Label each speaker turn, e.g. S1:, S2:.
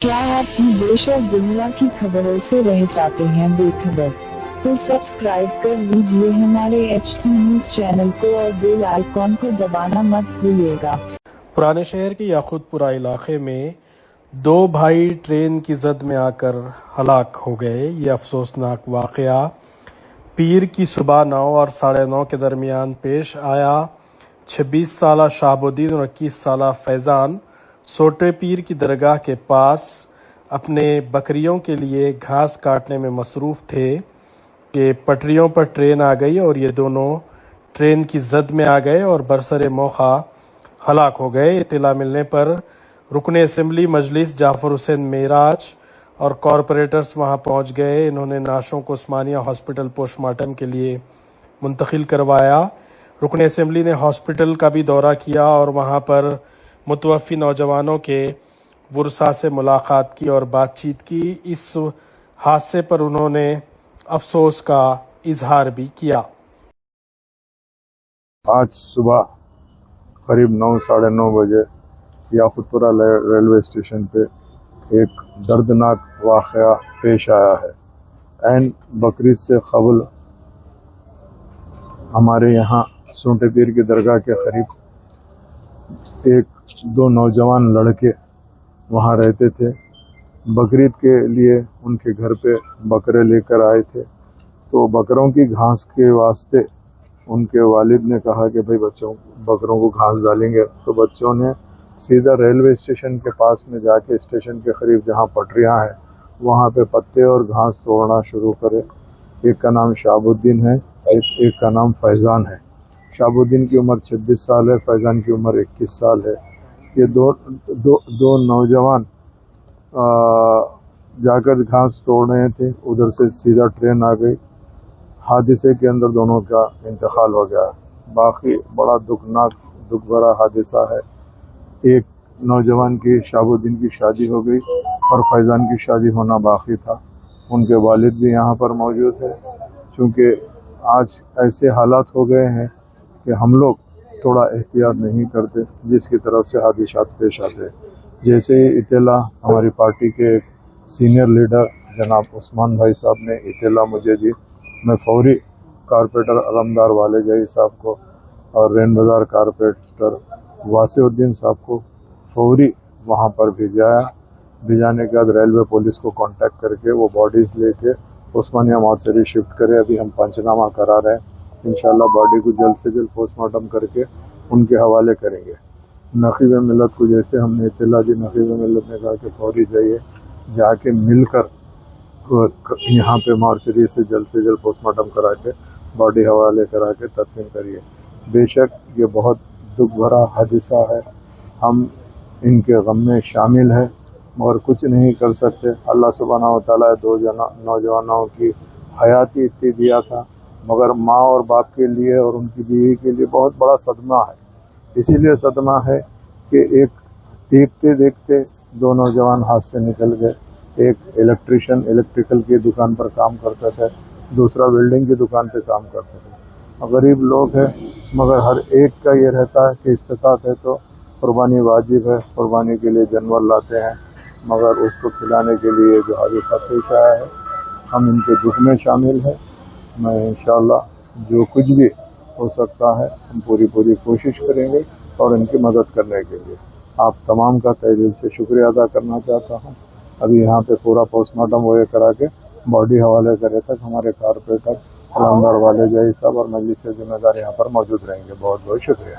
S1: क्या आप देश और दुनिया की खबरों से रह जाते हैं बेखबर? तो सब्सक्राइब कर लीजिए हमारे HT न्यूज चैनल को और बेल आइकॉन को दबाना मत भूलिएगा।
S2: पुराने शहर के याकूतपुरा इलाके में दो भाई ट्रेन की जद में आकर हलाक हो गए। ये अफसोसनाक वाकया पीर की सुबह 9 और 9:30 के दरमियान पेश आया। 26 साला शहाबुद्दीन और 21 साला फैज़ान सोटे पीर की दरगाह के पास अपने बकरियों के लिए घास काटने में मसरूफ़ थे कि पटरियों पर ट्रेन आ गई और ये दोनों ट्रेन की जद में आ गए और बरसरे मौका हलाक हो गए। इत्तला मिलने पर रुकन असम्बली मजलिस जाफर हुसैन मेराज और कॉरपोरेटर्स वहां पहुंच गए। इन्होंने नाशों को उस्मानिया हॉस्पिटल पोस्टमार्टम के लिए मुंतकिल करवाया। रुकन असम्बली ने हॉस्पिटल का भी दौरा किया और वहां पर मुतवफ़ी नौजवानों के वुरसा से मुलाकात की और बातचीत की। इस हादसे पर उन्होंने अफसोस का इजहार भी किया।
S3: आज सुबह करीब 9 साढ़े 9 बजे याकूतपुरा रेलवे स्टेशन पे एक दर्दनाक वाक़या पेश आया है। ऐन बकरीद से क़बल हमारे यहाँ सोटे पीर की दरगाह के करीब दो नौजवान लड़के वहाँ रहते थे। बकरीद के लिए उनके घर पे बकरे लेकर आए थे, तो बकरों की घास के वास्ते उनके वालिद ने कहा कि भाई बकरों को घास डालेंगे। तो बच्चों ने सीधा रेलवे स्टेशन के पास में जाके स्टेशन के करीब जहाँ पटरियाँ हैं वहाँ पे पत्ते और घास तोड़ना शुरू करे। एक का नाम शहाबुद्दीन है, एक का नाम फैज़ान है। शहाबुद्दीन की उम्र 26 साल है, फैज़ान की उम्र 21 साल है। ये दो नौजवान जाकर घास तोड़ रहे थे, उधर से सीधा ट्रेन आ गई। हादसे के अंदर दोनों का इंतकाल हो गया। बाकी बड़ा दुख भरा हादसा है। एक नौजवान की शहाबुद्दीन की शादी हो गई और फैज़ान की शादी होना बाकी था। उनके वालिद भी यहाँ पर मौजूद है। चूँकि आज ऐसे हालात हो गए हैं कि हम लोग थोड़ा एहतियात नहीं करते, जिसकी तरफ से हादसात पेश आते हैं। जैसे ही इत्तला हमारी पार्टी के एक सीनियर लीडर जनाब उस्मान भाई साहब ने इत्तला मुझे दी, मैं फौरी कारपोरेटर अलमदार वालेजाई साहब को और रेन बाज़ार कारपोरेटर वासिउद्दीन साहब को फौरी वहाँ पर भिजाने के बाद रेलवे पुलिस को कांटेक्ट करके वो बॉडीज़ लेके उस्मानिया मॉर्चरी शिफ्ट करे। अभी हम पंचनामा करा रहे हैं। इंशाल्लाह बॉडी को जल्द से जल्द पोस्टमार्टम करके उनके हवाले करेंगे। नक़ीब मिल्लत को जैसे हमने इत्तला दी, नक़ीब मिल्लत ने कहा कि फौरी जाइए, जाके मिलकर यहाँ पे मॉर्चरी से जल्द पोस्टमार्टम करा के बॉडी हवाले करा के तदफीन करिए। बेशक ये बहुत दुख भरा हादसा है, हम इनके गम में शामिल हैं मगर कुछ नहीं कर सकते। अल्लाह सुब्हानहू व तआला दो नौजवानों की हयाती इत्ती दिया था, मगर माँ और बाप के लिए और उनकी बीवी के लिए बहुत बड़ा सदमा है। इसीलिए सदमा है कि एक देखते देखते दो नौजवान हाथ से निकल गए। एक इलेक्ट्रिकल की दुकान पर काम करता था, दूसरा वेल्डिंग की दुकान पे काम करता था। गरीब लोग हैं, मगर हर एक का ये रहता है कि इस्तिताअत है तो कुर्बानी वाजिब है। कुर्बानी के लिए जानवर लाते हैं, मगर उसको खिलाने के लिए जो हादसा पेश आया है, हम इनके दुख में शामिल हैं। मैं इंशाअल्लाह जो कुछ भी हो सकता है हम पूरी कोशिश करेंगे और इनकी मदद करने के लिए आप तमाम का तहे दिल से शुक्रिया अदा करना चाहता हूँ। अभी यहाँ पे पूरा पोस्टमार्टम वगैरह करा के बॉडी हवाले करे तक हमारे कारपोरेटर अलमदार वालेजाई साहब और मजलिस से जिम्मेदार यहाँ पर मौजूद रहेंगे। बहुत बहुत शुक्रिया।